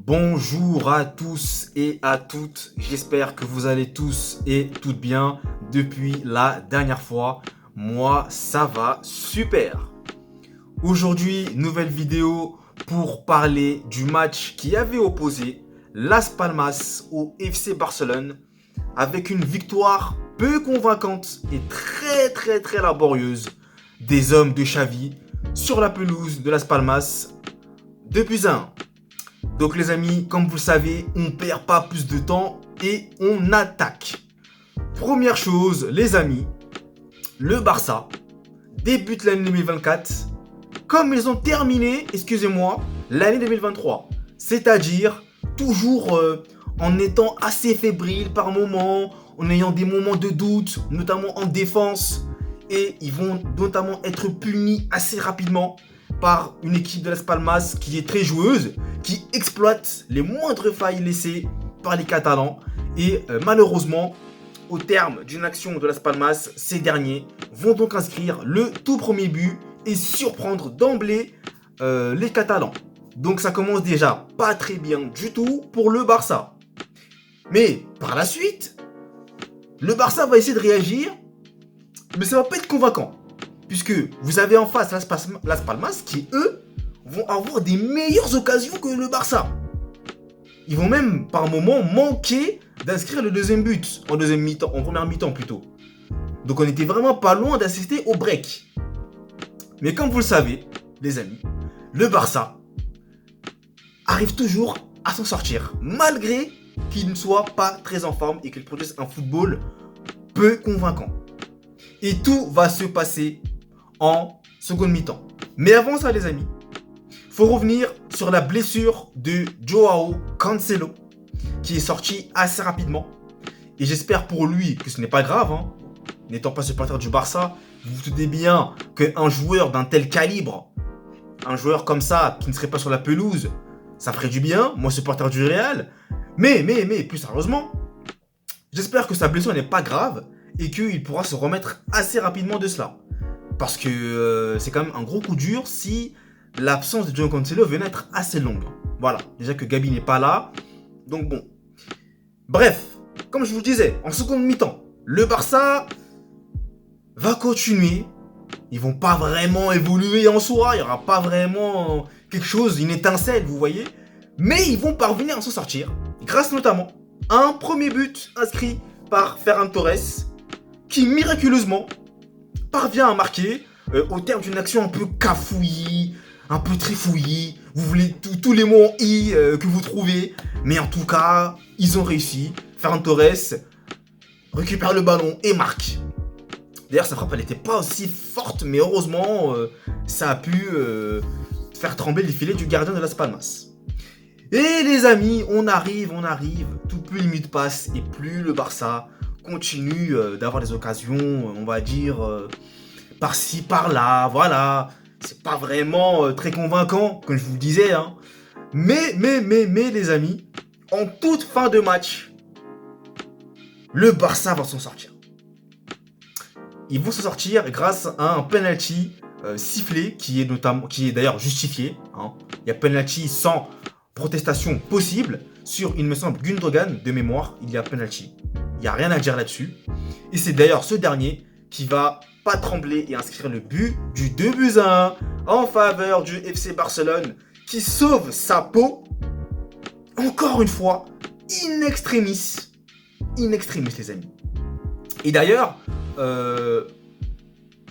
Bonjour à tous et à toutes, j'espère que vous allez tous et toutes bien depuis la dernière fois. Moi, ça va super. Aujourd'hui, nouvelle vidéo pour parler du match qui avait opposé Las Palmas au FC Barcelone avec une victoire peu convaincante et très laborieuse des hommes de Xavi sur la pelouse de Las Palmas 2-1. Donc les amis, comme vous le savez, on perd pas plus de temps et on attaque. Première chose, les amis, le Barça débute l'année 2024 comme ils ont terminé, excusez-moi, l'année 2023. C'est-à-dire toujours en étant assez fébrile par moments, en ayant des moments de doute, notamment en défense. Et ils vont notamment être punis assez rapidement par une équipe de Las Palmas qui est très joueuse, qui exploite les moindres failles laissées par les Catalans. Et malheureusement, au terme d'une action de Las Palmas, ces derniers vont donc inscrire le tout premier but et surprendre d'emblée les Catalans. Donc ça commence déjà pas très bien du tout pour le Barça. Mais par la suite, le Barça va essayer de réagir, mais ça va pas être convaincant. Puisque vous avez en face Las Palmas qui, eux, vont avoir des meilleures occasions que le Barça. Ils vont même, par moments, manquer d'inscrire le deuxième but, en première mi-temps plutôt. Donc on était vraiment pas loin d'assister au break. Mais comme vous le savez, les amis, le Barça arrive toujours à s'en sortir, malgré qu'il ne soit pas très en forme et qu'il produise un football peu convaincant. Et tout va se passer en seconde mi-temps. Mais avant ça, les amis, faut revenir sur la blessure de Joao Cancelo, qui est sorti assez rapidement. Et j'espère pour lui que ce n'est pas grave, hein. N'étant pas supporter du Barça, vous vous doutez bien qu'un joueur d'un tel calibre, un joueur comme ça, qui ne serait pas sur la pelouse, ça ferait du bien, moi supporter du Real. Mais, plus sérieusement, j'espère que sa blessure n'est pas grave et qu'il pourra se remettre assez rapidement de cela. Parce que c'est quand même un gros coup dur si l'absence de Joao Cancelo venait être assez longue. Voilà, déjà que Gabi n'est pas là, donc bon. Bref, comme je vous disais, en seconde mi-temps, le Barça va continuer. Ils vont pas vraiment évoluer en soi, il n'y aura pas vraiment quelque chose, une étincelle, vous voyez. Mais ils vont parvenir à s'en sortir, grâce notamment à un premier but inscrit par Ferran Torres, qui miraculeusement parvient à marquer au terme d'une action un peu cafouillie, un peu trifouillie. Vous voulez tous les mots en i que vous trouvez, mais en tout cas, ils ont réussi. Ferran Torres récupère le ballon et marque. D'ailleurs, sa frappe, elle n'était pas aussi forte, mais heureusement, ça a pu faire trembler les filets du gardien de Las Palmas. Et les amis, on arrive, tout plus les minutes passent et plus le Barça continue d'avoir des occasions, on va dire, par-ci, par-là, voilà. C'est pas vraiment très convaincant, comme je vous le disais, hein. Mais, les amis, en toute fin de match, le Barça va s'en sortir. Ils vont s'en sortir grâce à un penalty sifflé qui est d'ailleurs justifié, hein. Il y a penalty sans protestation possible sur, il me semble, Gundogan de mémoire, il y a penalty. Il n'y a rien à dire là-dessus. Et c'est d'ailleurs ce dernier qui va pas trembler et inscrire le but du 2-1 en faveur du FC Barcelone qui sauve sa peau. Encore une fois, in extremis. In extremis, les amis. Et d'ailleurs,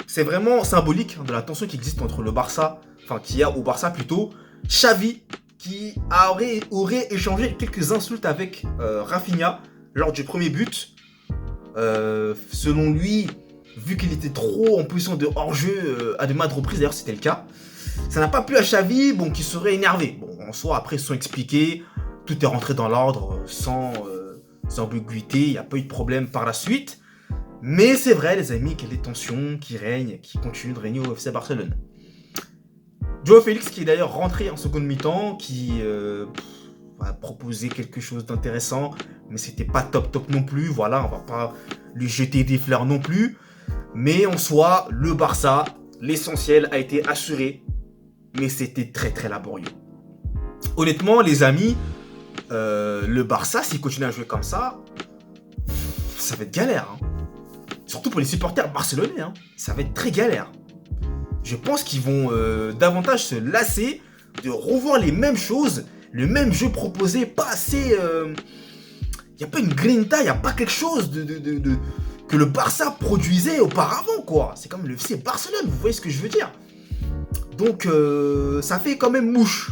c'est vraiment symbolique de la tension qui existe entre le Barça, enfin qui y a au Barça plutôt, Xavi qui aurait échangé quelques insultes avec Rafinha lors du premier but. Selon lui, vu qu'il était trop en position de hors-jeu à de maintes reprises, d'ailleurs c'était le cas, ça n'a pas plu à Xavi, bon, qui serait énervé. Bon, en soi, après ils se sont expliqués, tout est rentré dans l'ordre sans ambiguïté, il n'y a pas eu de problème par la suite. Mais c'est vrai, les amis, qu'il y a des tensions qui règnent, qui continuent de régner au FC Barcelone. Joao Félix, qui est d'ailleurs rentré en seconde mi-temps, qui a proposé quelque chose d'intéressant, mais c'était pas top non plus. Voilà, on va pas lui jeter des fleurs non plus. Mais en soi, le Barça, l'essentiel a été assuré, mais c'était très laborieux. Honnêtement, les amis, le Barça, s'il continue à jouer comme ça va être galère. Hein. Surtout pour les supporters barcelonais. Hein. Ça va être très galère. Je pense qu'ils vont davantage se lasser de revoir les mêmes choses, le même jeu proposé, pas assez... Il n'y a pas une grinta, il n'y a pas quelque chose que le Barça produisait auparavant, quoi. C'est comme le FC Barcelone, vous voyez ce que je veux dire. Donc, ça fait quand même mouche.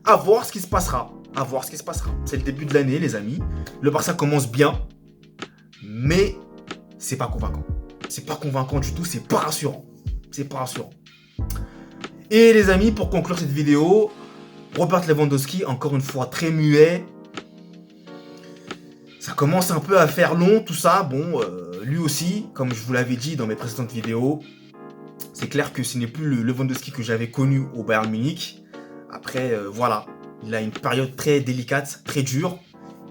À voir ce qui se passera. À voir ce qui se passera. C'est le début de l'année, les amis. Le Barça commence bien, mais c'est pas convaincant. C'est pas convaincant du tout, c'est pas rassurant. C'est pas rassurant. Et les amis, pour conclure cette vidéo, Robert Lewandowski, encore une fois, très muet. Ça commence un peu à faire long, tout ça. Bon, lui aussi, comme je vous l'avais dit dans mes précédentes vidéos, c'est clair que ce n'est plus le Lewandowski que j'avais connu au Bayern Munich. Après, voilà, il a une période très délicate, très dure.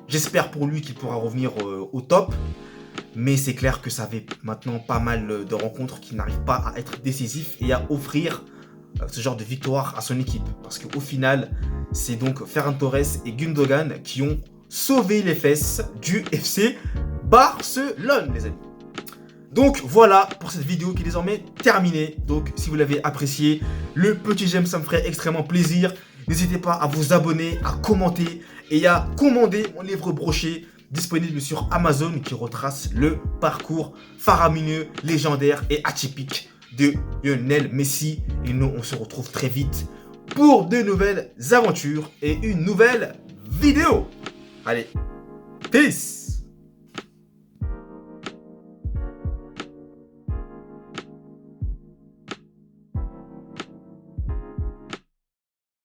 J'espère pour lui qu'il pourra revenir au top. Mais c'est clair que ça fait maintenant pas mal de rencontres qui n'arrivent pas à être décisifs et à offrir ce genre de victoire à son équipe. Parce qu'au final, c'est donc Ferran Torres et Gundogan qui ont sauvé les fesses du FC Barcelone, les amis. Donc voilà pour cette vidéo qui est désormais terminée. Donc si vous l'avez apprécié, le petit j'aime, ça me ferait extrêmement plaisir. N'hésitez pas à vous abonner, à commenter et à commander mon livre broché disponible sur Amazon qui retrace le parcours faramineux, légendaire et atypique de Lionel Messi. Et nous, on se retrouve très vite pour de nouvelles aventures et une nouvelle vidéo. Allez, peace!